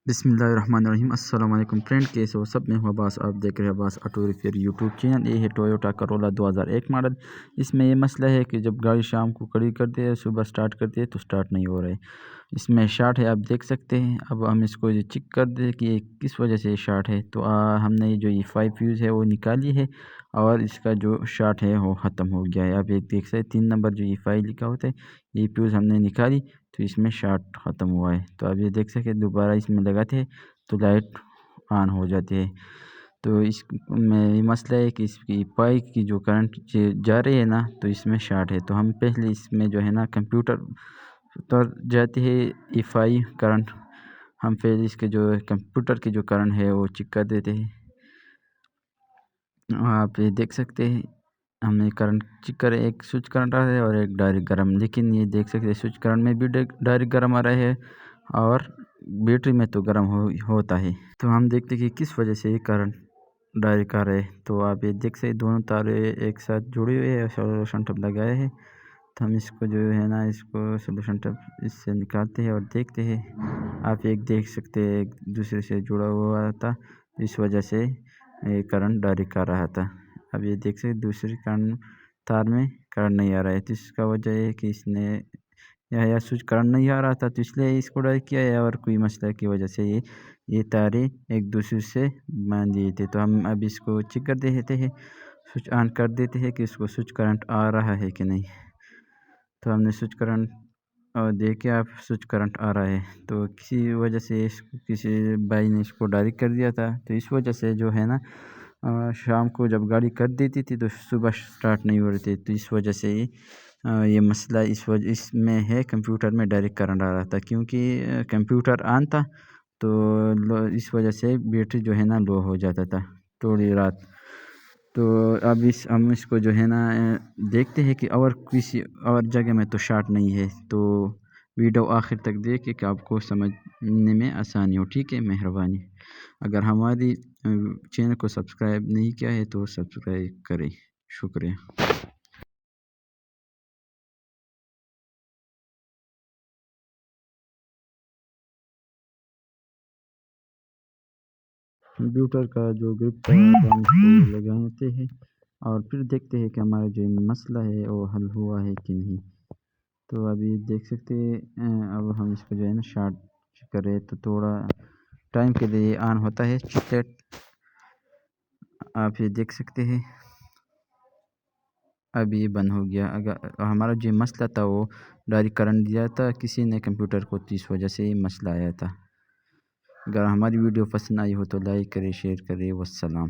बिस्मिल्लाहिर्रहमानिर्रहीम। अस्सलाम वालेकुम फ्रेंड, कैसे हो सब? मैं हूं अब्बास, आप देख रहे हैं Abbas auto repair YouTube channel. ये है टोयोटा करोला 2001 मॉडल। इसमें ये मसला है कि जब गाड़ी शाम को खड़ी करते हैं, सुबह स्टार्ट करते हैं तो स्टार्ट नहीं हो रहा है। इसमें शॉर्ट है, आप देख सकते हैं। अब हम इसको ये चेक कर दे कि ये किस वजह से शॉर्ट है। तो हमने जो E5 फ्यूज़ है वो निकाली है और इसका जो शॉर्ट है वो ख़त्म हो गया है। आप एक देख सकते 3 नंबर जो E5 लिखा होता है, ये फ्यूज़ हमने निकाली तो इसमें शॉर्ट ख़त्म हुआ है। तो आप ये देख सकते हैं, दोबारा इसमें लगाते हैं तो लाइट ऑन हो जाती है। तो इसमें ये मसला है कि इसकी पाइप की जो करंट जा रही है ना, तो इसमें शॉर्ट है। तो हम पहले इसमें जो है ना कंप्यूटर तो जाती है E5 करंट, हम पहले इसके जो कंप्यूटर की जो करंट है वो चेक कर देते हैं। आप ये देख सकते हैं, हमने करंट चेक करे, एक स्विच करंट आ रहा है और एक डायरेक्ट गर्म। लेकिन ये देख सकते हैं स्विच करंट में भी डायरेक्ट गर्म आ रहा है और बैटरी में तो गर्म होता है। तो हम देखते हैं कि किस वजह से ये करंट डायरेक्ट आ रहा है। तो आप ये देख सकते दोनों तारे एक साथ जुड़े हुए हैं, सोल्यूशन टब लगाए हैं। तो हम इसको जो है ना, इसको सोल्यूशन टब इससे निकालते हैं और देखते हैं। आप एक देख सकते हैं एक दूसरे से जुड़ा हुआ था, इस वजह से ये करंट डायरेक्ट आ रहा था। अब ये देख सकते दूसरी तार में करंट नहीं आ रहा है। तो इसका वजह है कि इसने या स्विच करंट नहीं आ रहा था, तो इसलिए इसको डायरेक्ट किया है, और कोई मसला की वजह से ये तारे एक दूसरे से बांध दिए थे। तो हम अब इसको चेक कर देते हैं, स्विच ऑन कर देते हैं कि इसको स्विच करंट आ रहा है कि नहीं। तो हमने स्विच करंट और देखे, आप स्विच करंट आ रहा है। तो किसी वजह से किसी भाई ने इसको डायरेक्ट कर दिया था। तो इस वजह से जो है ना, शाम को जब गाड़ी कर देती थी तो सुबह स्टार्ट नहीं हो रही थी। तो इस वजह से ये मसला इसमें है, कंप्यूटर में डायरेक्ट करंट आ रहा था, क्योंकि कंप्यूटर ऑन था। तो इस वजह से बैटरी जो है ना लो हो जाता था थोड़ी रात। तो अब हम इसको जो है ना देखते हैं कि और किसी और जगह में तो शॉर्ट नहीं है। तो वीडियो आखिर तक देखें कि आपको समझने में आसानी हो। ठीक है, मेहरबानी। अगर हमारी चैनल को सब्सक्राइब नहीं किया है तो सब्सक्राइब करें। शुक्रिया। कंप्यूटर का जो ग्रिप का हम इसको लगाते हैं और फिर देखते हैं कि हमारा जो मसला है वो हल हुआ है कि नहीं। तो अभी देख सकते हैं, अब हम इसको जो है ना शॉर्ट करें तो थोड़ा टाइम के लिए ऑन होता है चिपलेट। आप ये देख सकते हैं, अब ये बंद हो गया। अगर हमारा जो मसला था वो डायरेक्ट करंट दिया था किसी ने कंप्यूटर को, तो इस वजह से ये मसला आया था। अगर हमारी वीडियो पसंद आई हो तो लाइक करें, शेयर करें। वस्सलाम।